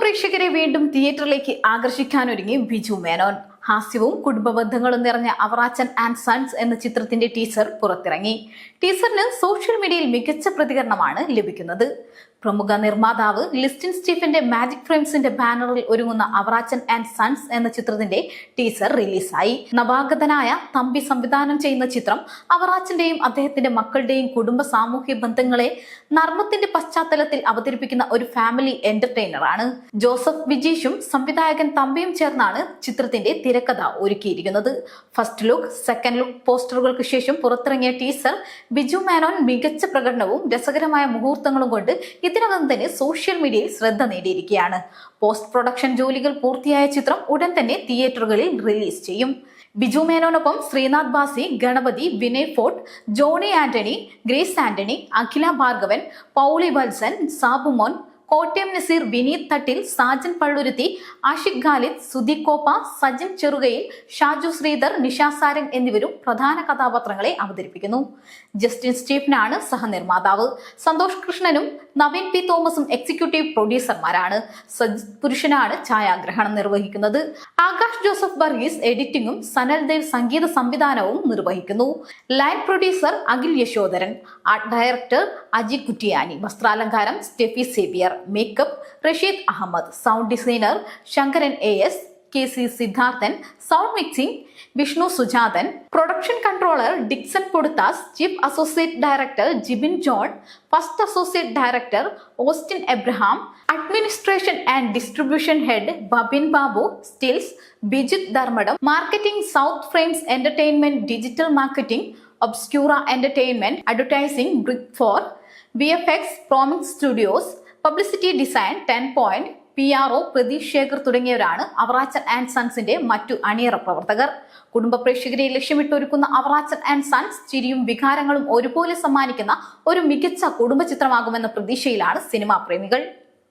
പ്രേക്ഷകരെ വീണ്ടും തിയേറ്ററിലേക്ക് ആകർഷിക്കാനൊരുങ്ങി ബിജു മേനോൻ. ഹാസ്യവും കുടുംബ ബന്ധങ്ങളും നിറഞ്ഞ അവറാച്ചൻ ആൻഡ് സൺസ് എന്ന ചിത്രത്തിന്റെ ടീസർ പുറത്തിറങ്ങി. ടീസറിന് സോഷ്യൽ മീഡിയയിൽ മികച്ച പ്രതികരണമാണ് ലഭിക്കുന്നത്. പ്രമുഖ നിർമ്മാതാവ് ലിസ്റ്റിൻ സ്റ്റീഫന്റെ മാജിക് ഫ്രെയിംസിന്റെ ബാനറിൽ ഒരുങ്ങുന്ന അവറാച്ചൻ ആൻഡ് സൺസ് എന്ന ചിത്രത്തിന്റെ ടീസർ റിലീസായി. നവാഗതനായ തമ്പി സംവിധാനം ചെയ്യുന്ന ചിത്രം അവറാച്ചന്റെയും അദ്ദേഹത്തിന്റെ മക്കളുടെയും കുടുംബ സാമൂഹ്യ ബന്ധങ്ങളെ നർമ്മത്തിന്റെ പശ്ചാത്തലത്തിൽ അവതരിപ്പിക്കുന്ന ഒരു ഫാമിലി എന്റർടൈനറാണ്. ജോസഫ് വിജീഷും സംവിധായകൻ തമ്പിയും ചേർന്നാണ് ചിത്രത്തിന്റെ തിരക്കഥ ഒരുക്കിയിരിക്കുന്നത്. ഫസ്റ്റ് ലുക്ക്, സെക്കൻഡ് ലുക്ക് പോസ്റ്ററുകൾക്ക് ശേഷം പുറത്തിറങ്ങിയ ടീസർ ബിജു മേനോൻ മികച്ച പ്രകടനവും രസകരമായ മുഹൂർത്തങ്ങളും കൊണ്ട് ഇതിനകം തന്നെ സോഷ്യൽ മീഡിയയിൽ ശ്രദ്ധ നേടിയിരിക്കുകയാണ്. പോസ്റ്റ് പ്രൊഡക്ഷൻ ജോലികൾ പൂർത്തിയായ ചിത്രം ഉടൻ തന്നെ തിയേറ്ററുകളിൽ റിലീസ് ചെയ്യും. ബിജു മേനോനൊപ്പം ശ്രീനാഥ് ബാസി, ഗണപതി, വിനയ് ഫോർട്ട്, ജോണി ആന്റണി, ഗ്രേസ് ആന്റണി, അഖില ഭാർഗവൻ, പൗളി വത്സൻ, സാബുമോൻ, കോട്ടയം നസീർ, വിനീത് തട്ടിൽ, സാജൻ പള്ളുരുത്തി, ആഷിഖ് ഖാലിദ്, സുധി കോപ്പ, സജിൻ ചെറുകയിൽ, ഷാജു ശ്രീധർ, നിഷ സാരംഗ് എന്നിവരും പ്രധാന കഥാപാത്രങ്ങളെ അവതരിപ്പിക്കുന്നു. ജസ്റ്റിൻ സ്റ്റീഫനാണ് സഹനിർമ്മാതാവ്. സന്തോഷ് കൃഷ്ണനും നവീൻ പി തോമസും എക്സിക്യൂട്ടീവ് പ്രൊഡ്യൂസർമാരാണ്. സജിത് പുരുഷനാണ് ഛായാഗ്രഹണം നിർവഹിക്കുന്നത്. ആകാശ് ജോസഫ് വർഗീസ് എഡിറ്റിംഗും സനൽ ദേവ് സംഗീത സംവിധാനവും നിർവഹിക്കുന്നു. Line producer Akhil Yashodharan, art director Aji Kuttiyani, വസ്ത്രാലങ്കാരം Stephy Xavier, makeup Rasheed Ahmed, sound designer Sankaran AS, KC Sidharthan, sound mixing Vishnu Sujathan, production controller Dixon Poduthas, chief associate director Jibin John, first associate director Austin Abraham, administration and distribution head Babin Babu, stills Bijith Dharmadam, marketing South Frames Entertainment, digital marketing Obscura Entertainment, advertising Brick 4, VFX Promix Studios, publicity design 10 Point, PRO Pradeep Sekhar തുടങ്ങിയവരാണ് Avarachan and സൺസിന്റെ മറ്റു അണിയറ പ്രവർത്തകർ. കുടുംബ പ്രേക്ഷകരെ ലക്ഷ്യമിട്ടൊരുക്കുന്ന Avarachan and sons ചിരിയും വികാരങ്ങളും ഒരുപോലെ സമ്മാനിക്കുന്ന ഒരു മികച്ച കുടുംബ ചിത്രമാകുമെന്ന പ്രതീക്ഷയിലാണ് സിനിമാ പ്രേമികൾ.